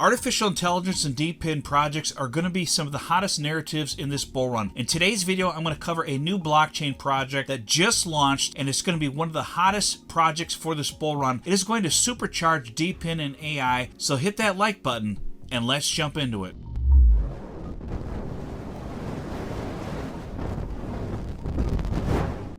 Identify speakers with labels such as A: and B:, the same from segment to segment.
A: Artificial intelligence and DEPIN projects are going to be some of the hottest narratives in this bull run. In today's video, I'm going to cover a new blockchain project that just launched, and it's going to be one of the hottest projects for this bull run. It is going to supercharge DEPIN and AI, so hit that like button and let's jump into it.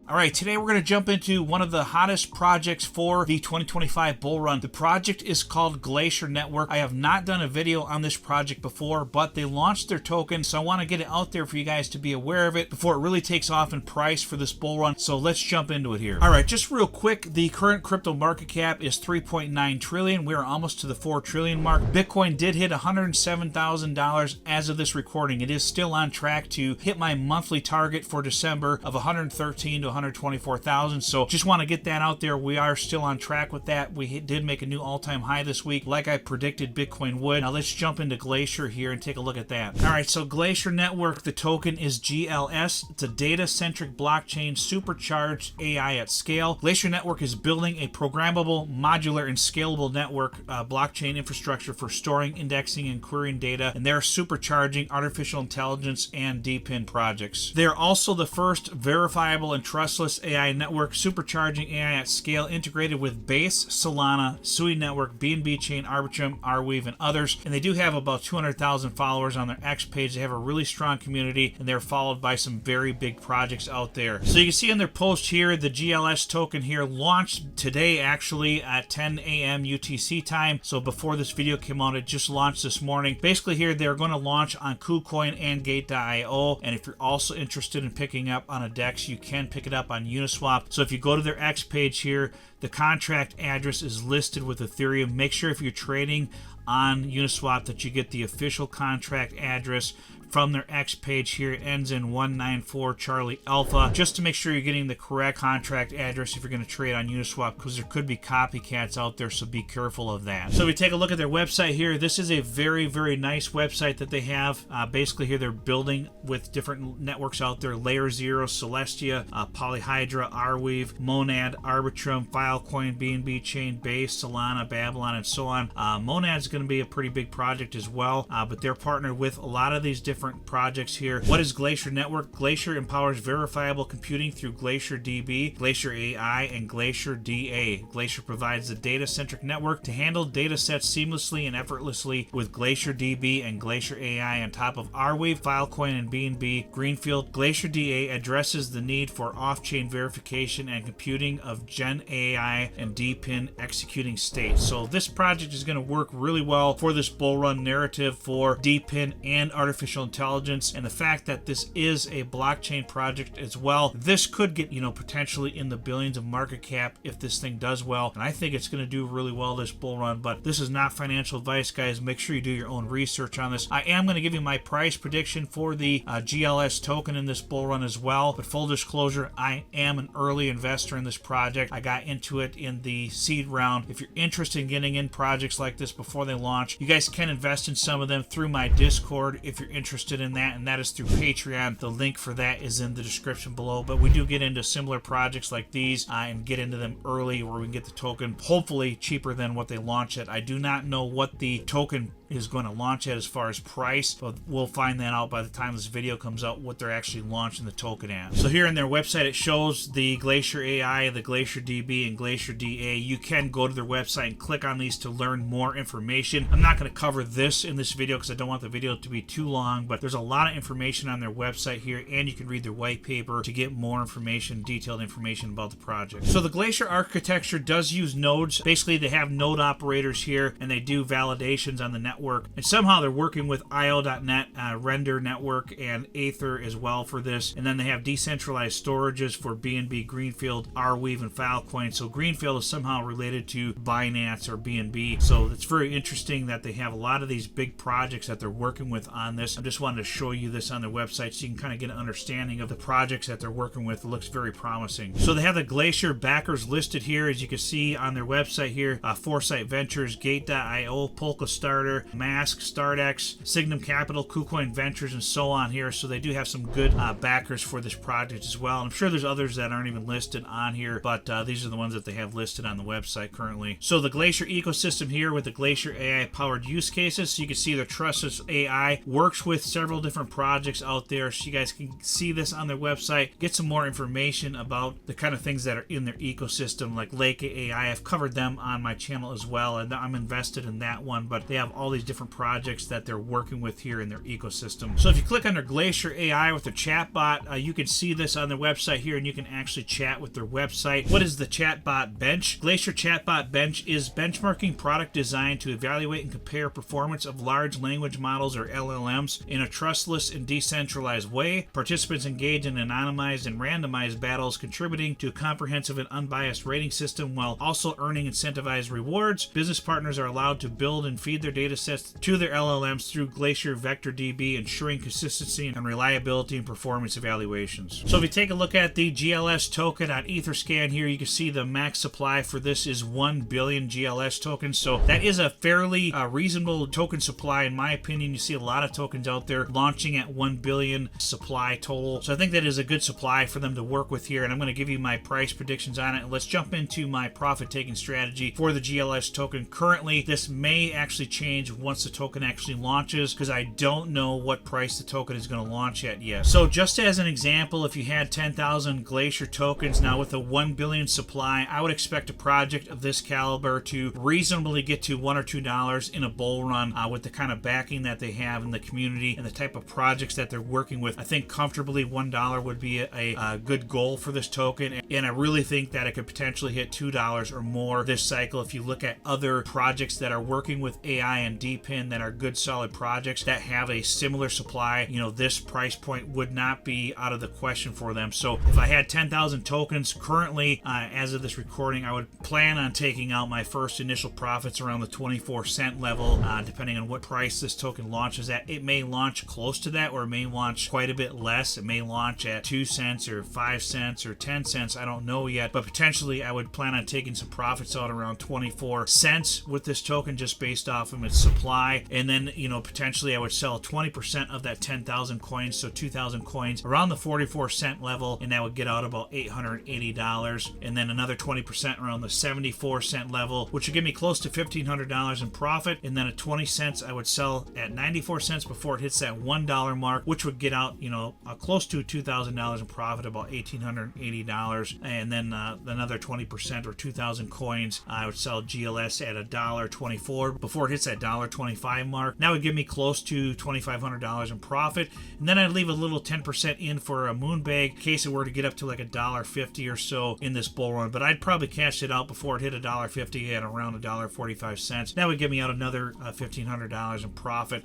A: All right, today we're going to jump into one of the hottest projects for the 2025 bull run. The project is called Glacier Network. I have not done a video on this project before, but they launched their token, so I want to get it out there for you guys to be aware of it before it really takes off in price for this bull run. So let's jump into it here. All right, just real quick, the current crypto market cap is 3.9 trillion. We are almost to the 4 trillion mark. Bitcoin did hit $107,000 as of this recording. It is still on track to hit my monthly target for December of 113 to 124,000. So just want to get that out there. We are still on track with that. We did make a new all-time high this week, like I predicted Bitcoin would. Now let's jump into Glacier here and take a look at that. All right, so Glacier Network, the token is GLS. It's a data-centric blockchain supercharged AI at scale. Glacier Network is building a programmable, modular, and scalable network blockchain infrastructure for storing, indexing, and querying data, and they're supercharging artificial intelligence and DEPIN projects. They're also the first verifiable and trustless AI network supercharging AI at scale, integrated with Base, Solana, Sui Network, BNB Chain, Arbitrum, Arweave, and others. And they do have about 200,000 followers on their X page. They have a really strong community, and they're followed by some very big projects out there. So you can see in their post here, the GLS token here launched today, actually at 10 a.m. UTC time. So before this video came out, it just launched this morning. Basically here, they're going to launch on KuCoin and Gate.io. And if you're also interested in picking up on a DEX, you can pick it up on Uniswap. So if you go to their X page here, the contract address is listed with Ethereum. Make sure if you're trading on Uniswap that you get the official contract address from their X page here. It ends in 194 Charlie Alpha, just to make sure you're getting the correct contract address if you're going to trade on Uniswap, because there could be copycats out there, so be careful of that. So we take a look at their website here. This is a very, very nice website that they have. Basically here they're building with different networks out there: Layer 0, Celestia, Polyhydra, Arweave, Monad, Arbitrum, Filecoin, BNB Chain, Base, Solana, Babylon, and so on. Monad's going to be a pretty big project as well, but they're partnered with a lot of these different projects here. What is Glacier Network? Glacier empowers verifiable computing through Glacier DB, Glacier AI, and Glacier DA. Glacier provides a data-centric network to handle data sets seamlessly and effortlessly with Glacier DB and Glacier AI on top of Arweave, Filecoin, and BNB Greenfield. Glacier DA addresses the need for off-chain verification and computing of Gen AI and DEPIN executing state. So this project is going to work really well for this bull run narrative for DEPIN and artificial intelligence, and the fact that this is a blockchain project as well. This could get, potentially in the billions of market cap if this thing does well, and I think it's going to do really well this bull run. But this is not financial advice, guys. Make sure you do your own research on this. I am going to give you my price prediction for the GLS token in this bull run as well, but full disclosure, I am an early investor in this project. I got into it in the seed round. If you're interested in getting in projects like this before they launch, you guys can invest in some of them through my Discord if you're interested in that, and that is through Patreon. The link for that is in the description below. But we do get into similar projects like these and get into them early, where we can get the token hopefully cheaper than what they launch at. I do not know what the token is going to launch at as far as price, but we'll find that out by the time this video comes out, what they're actually launching the token at. So here in their website, it shows the Glacier AI, the Glacier DB, and Glacier DA. You can go to their website and click on these to learn more information. I'm not going to cover this in this video because I don't want the video to be too long, but there's a lot of information on their website here, and you can read their white paper to get more information, detailed information about the project. So the Glacier architecture does use nodes. Basically, they have node operators here, and they do validations on the network. And somehow they're working with IO.net, Render Network, and Aether as well for this. And then they have decentralized storages for BNB, Greenfield, Arweave, and Filecoin. So Greenfield is somehow related to Binance or BNB. So it's very interesting that they have a lot of these big projects that they're working with on this. I just wanted to show you this on their website so you can kind of get an understanding of the projects that they're working with. It looks very promising. So they have the Glacier backers listed here, as you can see on their website here. Foresight Ventures, Gate.io, Polka Starter, Mask, StartX, Signum Capital, KuCoin Ventures, and so on here. So they do have some good backers for this project as well. I'm sure there's others that aren't even listed on here, but these are the ones that they have listed on the website currently. So the Glacier ecosystem here with the Glacier AI powered use cases. So you can see the trustless AI works with several different projects out there. So you guys can see this on their website, get some more information about the kind of things that are in their ecosystem, like Lake AI. I've covered them on my channel as well, and I'm invested in that one, but they have all these different projects that they're working with here in their ecosystem. So if you click under Glacier AI with their chatbot, you can see this on their website here, and you can actually chat with their website. What is the Chatbot-Bench? Glacier Chatbot-Bench is benchmarking product design to evaluate and compare performance of large language models, or LLMs, in a trustless and decentralized way. Participants engage in anonymized and randomized battles, contributing to a comprehensive and unbiased rating system while also earning incentivized rewards. Business partners are allowed to build and feed their data sets to their LLMs through Glacier Vector DB, ensuring consistency and reliability in performance evaluations. So if you take a look at the GLS token on Etherscan here, you can see the max supply for this is 1 billion GLS tokens. So that is a fairly reasonable token supply in my opinion. You see a lot of tokens out there launching at 1 billion supply total. So I think that is a good supply for them to work with here, and I'm going to give you my price predictions on it. And let's jump into my profit taking strategy for the GLS token. Currently, this may actually change once the token actually launches, because I don't know what price the token is going to launch at yet. So just as an example, if you had 10,000 Glacier tokens, now with a 1 billion supply, I would expect a project of this caliber to reasonably get to $1 or $2 in a bull run with the kind of backing that they have in the community and the type of projects that they're working with. I think comfortably $1 would be a good goal for this token, and I really think that it could potentially hit $2 or more this cycle. If you look at other projects that are working with AI and DEPIN that are good solid projects that have a similar supply, you know, this price point would not be out of the question for them. So if I had 10,000 tokens currently, as of this recording, I would plan on taking out my first initial profits around the 24-cent level, depending on what price this token launches at. It may launch close to that, or it may launch quite a bit less. It may launch at 2 cents or 5 cents or 10 cents. I don't know yet, but potentially I would plan on taking some profits out around 24 cents with this token, just based off of its supply. And then, you know, potentially I would sell 20% of that 10,000 coins, so 2,000 coins around the 44-cent level, and that would get out about $880. And then another 20% around the 74-cent level, which would give me close to $1,500 in profit. And then at 20 cents, I would sell at 94 cents before it hits that $1 mark, which would get out, you know, close to $2,000 in profit, about $1,880. And then another 20% or 2,000 coins, I would sell GLS at $1.24 before it hits that $1.25 mark. That would give me close to $2,500 in profit. And then I'd leave a little 10% in for a moon bag in case it were to get up to like $1.50 or so in this bull run. But I'd probably cash it out before it hit $1.50 at around $1.45. That would give me out another $1,500 in profit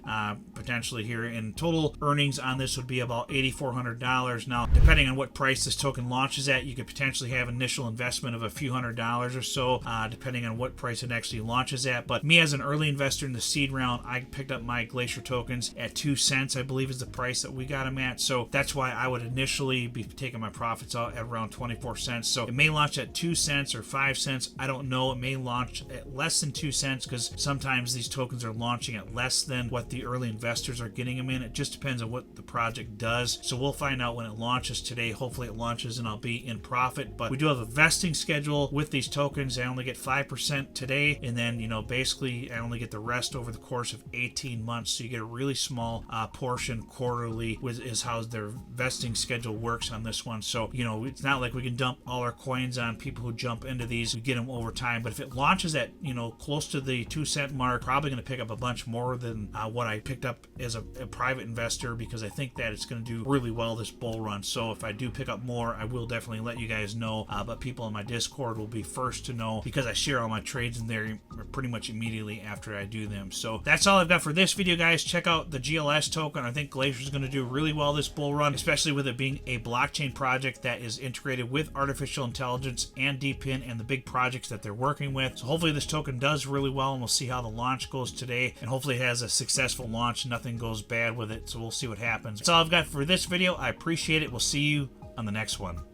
A: potentially here. In total earnings on this would be about $8,400. Now, depending on what price this token launches at, you could potentially have initial investment of a few $100s or so, depending on what price it actually launches at. But me as an early investor in the seed round, I picked up my Glacier tokens at 2 cents, I believe is the price that we got them at. So that's why I would initially be taking my profits out at around 24 cents. So it may launch at 2 cents or 5 cents. I don't know. It may launch at less than 2 cents, because sometimes these tokens are launching at less than what the early investors are getting them in. It just depends on what the project does. So we'll find out when it launches today. Hopefully it launches and I'll be in profit. But we do have a vesting schedule with these tokens. I only get 5% today, and then, you know, basically I only get the rest over the course of 18 months. So you get a really small portion quarterly, is how their vesting schedule works on this one. So, you know, it's not like we can dump all our coins on people who jump into these. We get them over time. But if it launches at, you know, close to the 2 cent mark, probably going to pick up a bunch more than what I picked up as a private investor, because I think that it's going to do really well this bull run. So if I do pick up more, I will definitely let you guys know. But people in my Discord will be first to know, because I share all my trades in there pretty much immediately after I do them. So that's all I've got for this video, guys. Check out the GLS token. I think Glacier is going to do really well this bull run, especially with it being a blockchain project that is integrated with artificial intelligence and DEPIN and the big projects that they're working with. So hopefully this token does really well, and we'll see how the launch goes today, and hopefully it has a successful launch. Nothing goes bad with it, so we'll see what happens. That's all I've got for this video. I appreciate it. We'll see you on the next one.